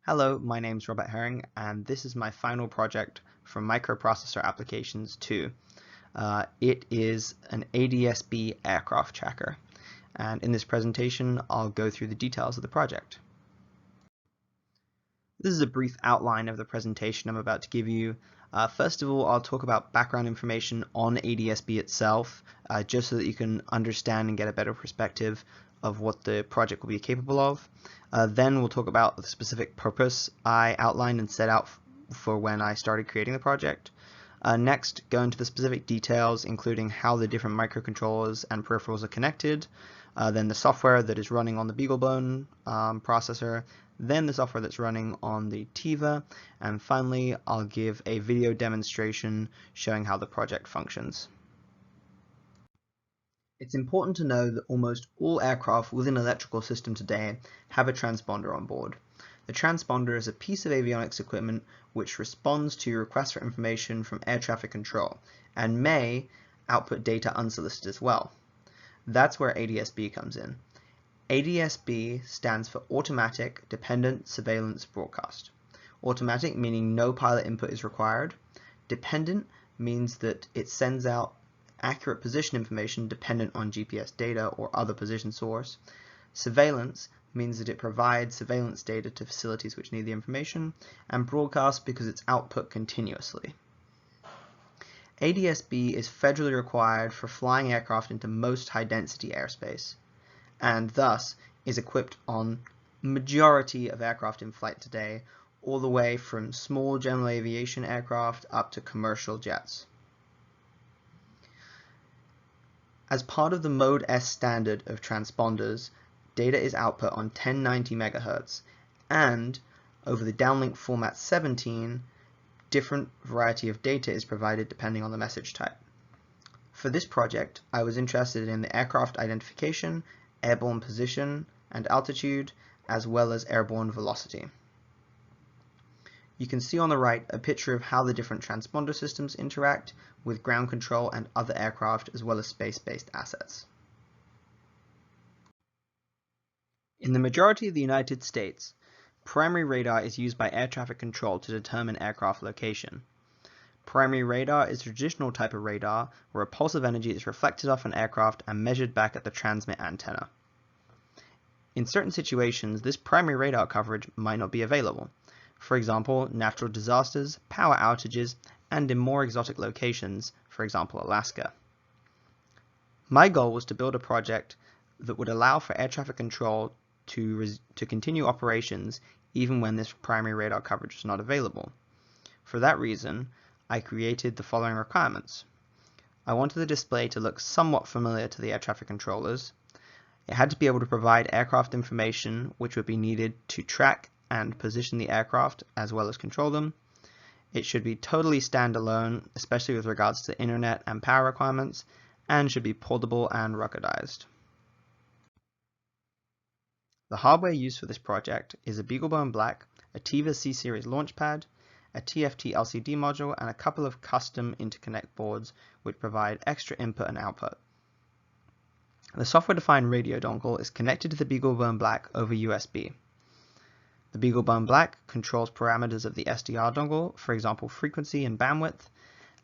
Hello, my name's Robert Herring, and this is my final project from Microprocessor Applications 2. It is an ADS-B aircraft tracker, and in this presentation I'll go through the details of the project. This is a brief outline of the presentation I'm about to give you. First of all, I'll talk about background information on ADS-B itself, just so that you can understand and get a better perspective of what the project will be capable of. Then we'll talk about the specific purpose I outlined and set out for when I started creating the project. Next, go into the specific details, including how the different microcontrollers and peripherals are connected, then the software that is running on the BeagleBone processor, then the software that's running on the Tiva, and finally I'll give a video demonstration showing how the project functions. It's important to know that almost all aircraft with an electrical system today have a transponder on board. The transponder is a piece of avionics equipment which responds to requests for information from air traffic control and may output data unsolicited as well. That's where ADS-B comes in. ADS-B stands for Automatic Dependent Surveillance Broadcast. Automatic meaning no pilot input is required. Dependent means that it sends out accurate position information dependent on GPS data or other position source. Surveillance means that it provides surveillance data to facilities which need the information, and broadcast because it's output continuously. ADS-B is federally required for flying aircraft into most high-density airspace, and thus is equipped on majority of aircraft in flight today, all the way from small general aviation aircraft up to commercial jets. As part of the Mode S standard of transponders, data is output on 1090 MHz, and over the downlink format 17, different variety of data is provided depending on the message type. For this project, I was interested in the aircraft identification, airborne position and altitude, as well as airborne velocity. You can see on the right a picture of how the different transponder systems interact with ground control and other aircraft, as well as space-based assets. In the majority of the United States, primary radar is used by air traffic control to determine aircraft location. Primary radar is a traditional type of radar where a pulse of energy is reflected off an aircraft and measured back at the transmit antenna. In certain situations, this primary radar coverage might not be available. For example, natural disasters, power outages, and in more exotic locations, for example Alaska. My goal was to build a project that would allow for air traffic control to continue operations even when this primary radar coverage was not available. For that reason, I created the following requirements. I wanted the display to look somewhat familiar to the air traffic controllers. It had to be able to provide aircraft information which would be needed to track and position the aircraft as well as control them. It should be totally standalone, especially with regards to internet and power requirements, and should be portable and ruggedized. The hardware used for this project is a BeagleBone Black, a Tiva C-Series launchpad, a TFT LCD module, and a couple of custom interconnect boards which provide extra input and output. The software-defined radio dongle is connected to the BeagleBone Black over USB. The BeagleBone Black controls parameters of the SDR dongle, for example frequency and bandwidth,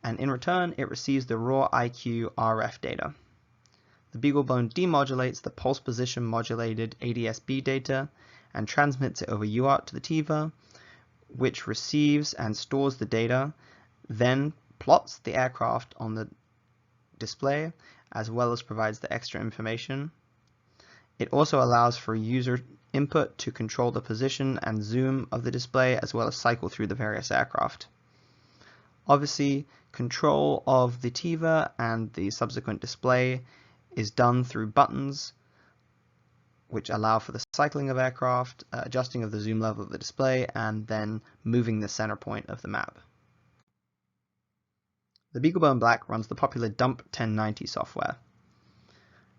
and in return it receives the raw IQ RF data. The BeagleBone demodulates the pulse position modulated ADS-B data and transmits it over UART to the Tiva, which receives and stores the data, then plots the aircraft on the display, as well as provides the extra information. It also allows for user input to control the position and zoom of the display, as well as cycle through the various aircraft. Obviously, control of the Tiva and the subsequent display is done through buttons which allow for the cycling of aircraft, adjusting of the zoom level of the display, and then moving the center point of the map. The BeagleBone Black runs the popular Dump 1090 software.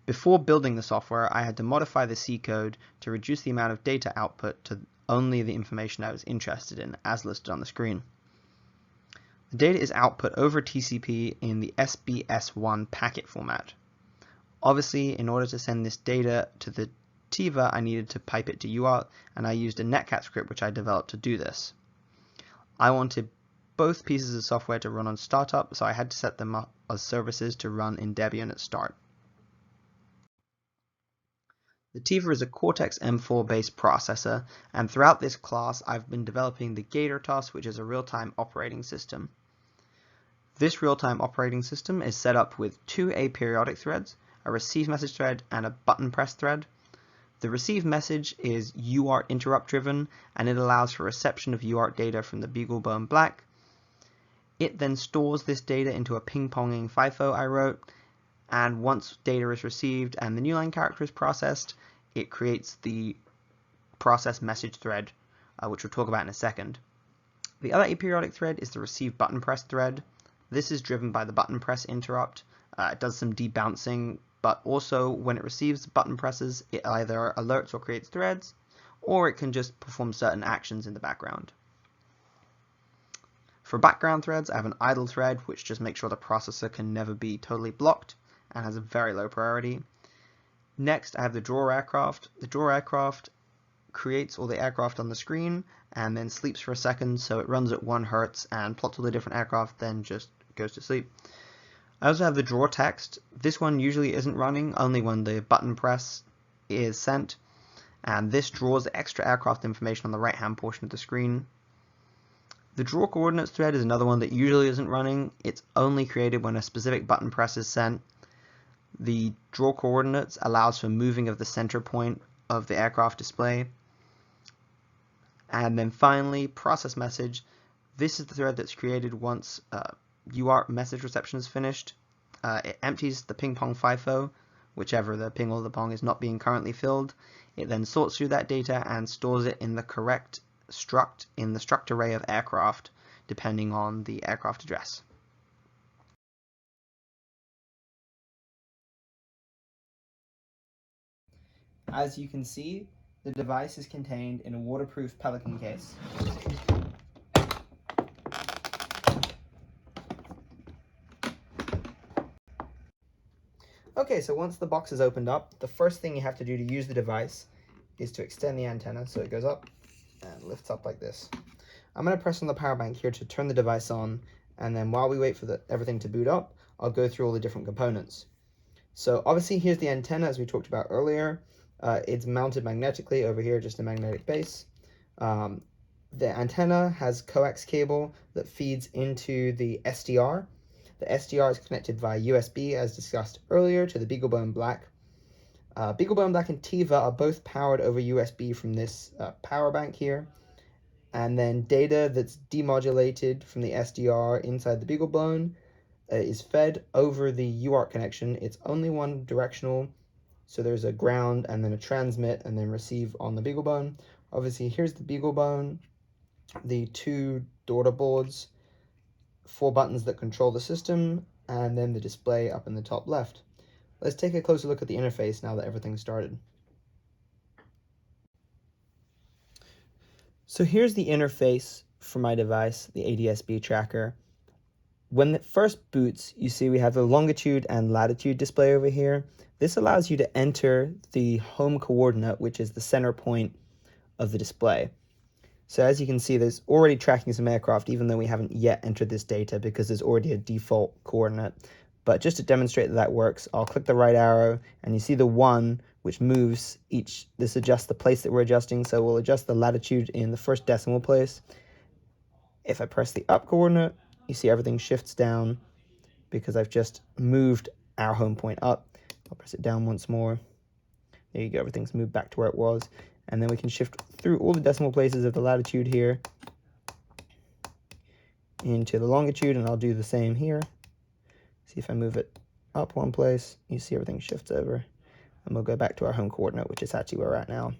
Before building the software, I had to modify the C code to reduce the amount of data output to only the information I was interested in, as listed on the screen. The data is output over TCP in the SBS1 packet format. Obviously, in order to send this data to the Tiva, I needed to pipe it to UART, and I used a netcat script which I developed to do this. I wanted both pieces of software to run on startup, so I had to set them up as services to run in Debian at start. The Tiva is a Cortex-M4 based processor, and throughout this class I've been developing the RTOS, which is a real-time operating system. This real-time operating system is set up with two aperiodic threads, a receive message thread and a button press thread. The receive message is UART interrupt driven, and it allows for reception of UART data from the BeagleBone Black. It then stores this data into a ping-ponging FIFO I wrote, and once data is received and the new line character is processed, it creates the process message thread, which we'll talk about in a second. The other aperiodic thread is the receive button press thread. This is driven by the button press interrupt. It does some debouncing, but also when it receives button presses, it either alerts or creates threads, or it can just perform certain actions in the background. For background threads, I have an idle thread, which just makes sure the processor can never be totally blocked and has a very low priority. Next, I have the drawer aircraft. The drawer aircraft creates all the aircraft on the screen and then sleeps for a second, so it runs at 1 Hertz and plots all the different aircraft, then just goes to sleep. I also have the drawer text. This one usually isn't running, only when the button press is sent, and this draws extra aircraft information on the right hand portion of the screen. The draw coordinates thread is another one that usually isn't running. It's only created when a specific button press is sent. The draw coordinates allows for moving of the center point of the aircraft display. And then finally, process message. This is the thread that's created once UART message reception is finished. It empties the ping pong FIFO, whichever the ping or the pong is not being currently filled. It then sorts through that data and stores it in the correct struct in the struct array of aircraft, depending on the aircraft address. As you can see, the device is contained in a waterproof Pelican case. Okay, so once the box is opened up, the first thing you have to do to use the device is to extend the antenna so it goes up and lifts up like this. I'm going to press on the power bank here to turn the device on, and then while we wait for everything to boot up, I'll go through all the different components. So obviously here's the antenna as we talked about earlier. It's mounted magnetically over here, just a magnetic base. The antenna has coax cable that feeds into the SDR. The SDR is connected via USB, as discussed earlier, to the BeagleBone Black. BeagleBone Black and Tiva are both powered over USB from this power bank here. And then data that's demodulated from the SDR inside the BeagleBone is fed over the UART connection. It's only one directional, so there's a ground and then a transmit and then receive on the BeagleBone. Obviously, here's the BeagleBone, the two daughter boards, 4 buttons that control the system, and then the display up in the top left. Let's take a closer look at the interface now that everything's started. So here's the interface for my device, the ADS-B tracker. When it first boots, you see we have the longitude and latitude display over here. This allows you to enter the home coordinate, which is the center point of the display. So as you can see, there's already tracking some aircraft, even though we haven't yet entered this data because there's already a default coordinate. But just to demonstrate that that works, I'll click the right arrow, and you see the 1, which moves each. This adjusts the place that we're adjusting, so we'll adjust the latitude in the first decimal place. If I press the up coordinate, you see everything shifts down because I've just moved our home point up. I'll press it down once more. There you go, everything's moved back to where it was. And then we can shift through all the decimal places of the latitude here into the longitude, and I'll do the same here. See if I move it up one place, you see everything shifts over, and we'll go back to our home coordinate, which is actually where we're at now.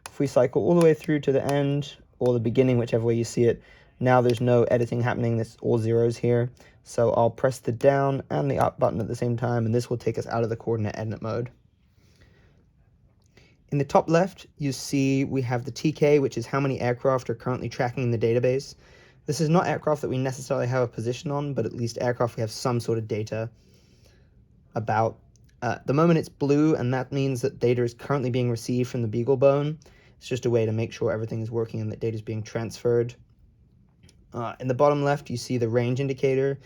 If we cycle all the way through to the end, or the beginning, whichever way you see it, now there's no editing happening, there's all zeros here. So I'll press the down and the up button at the same time, and this will take us out of the coordinate edit mode. In the top left, you see we have the TK, which is how many aircraft are currently tracking in the database. This is not aircraft that we necessarily have a position on, but at least aircraft we have some sort of data about. At the moment it's blue, and that means that data is currently being received from the BeagleBone. It's just a way to make sure everything is working and that data is being transferred. In the bottom left, you see the range indicator.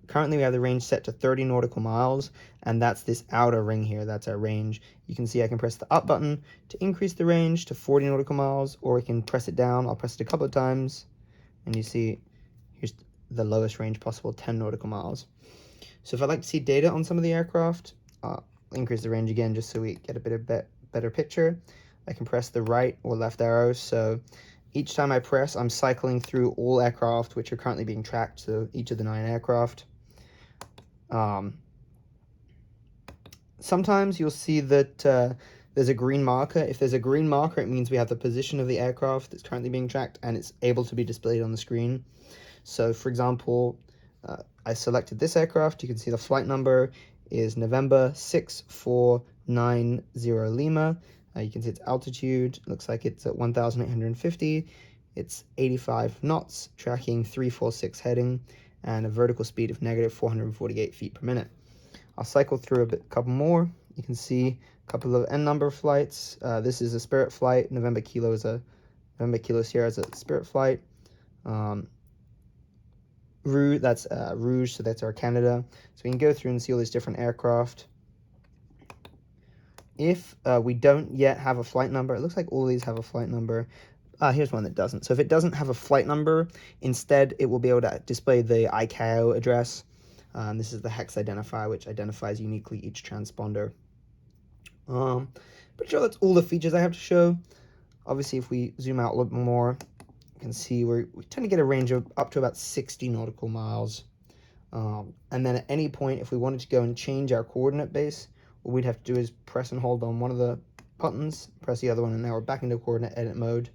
Currently we have the range set to 30 nautical miles, and that's this outer ring here. That's our range. You can see I can press the up button to increase the range to 40 nautical miles, or I can press it down. I'll press it a couple of times, and you see here's the lowest range possible, 10 nautical miles. So if I'd like to see data on some of the aircraft, I'll increase the range again just so we get a bit of better picture. I can press the right or left arrows. So each time I press, I'm cycling through all aircraft which are currently being tracked, so each of the 9 aircraft. Sometimes you'll see that there's a green marker. If there's a green marker, it means we have the position of the aircraft that's currently being tracked and it's able to be displayed on the screen. So for example, I selected this aircraft. You can see the flight number is November 6490 Lima. You can see its altitude. It looks like it's at 1,850. It's 85 knots, tracking 346 heading, and a vertical speed of negative 448 feet per minute. I'll cycle through a couple more. You can see a couple of N number flights. This is a Spirit flight. November Kilo Sierra is a Spirit flight. Rouge, that's Rouge, so that's our Canada. So we can go through and see all these different aircraft. If we don't yet have a flight number, it looks like all of these have a flight number. Here's one that doesn't. So if it doesn't have a flight number, instead it will be able to display the ICAO address. This is the hex identifier, which identifies uniquely each transponder. Pretty sure that's all the features I have to show. Obviously, if we zoom out a little bit more, you can see we tend to get a range of up to about 60 nautical miles. And then at any point, if we wanted to go and change our coordinate base, what we'd have to do is press and hold on one of the buttons, press the other one, and now we're back into coordinate edit mode.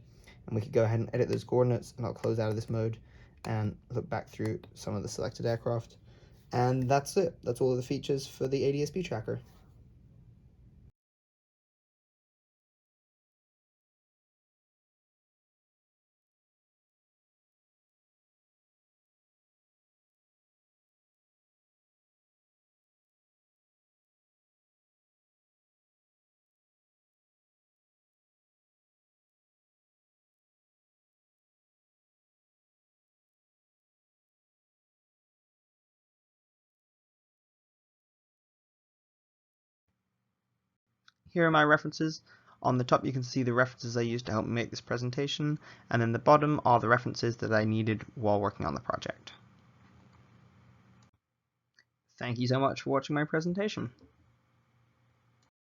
And we could go ahead and edit those coordinates, and I'll close out of this mode and look back through some of the selected aircraft. And that's it. That's all of the features for the ADS-B tracker. Here are my references. On the top you can see the references I used to help me make this presentation, and then the bottom are the references that I needed while working on the project. Thank you so much for watching my presentation.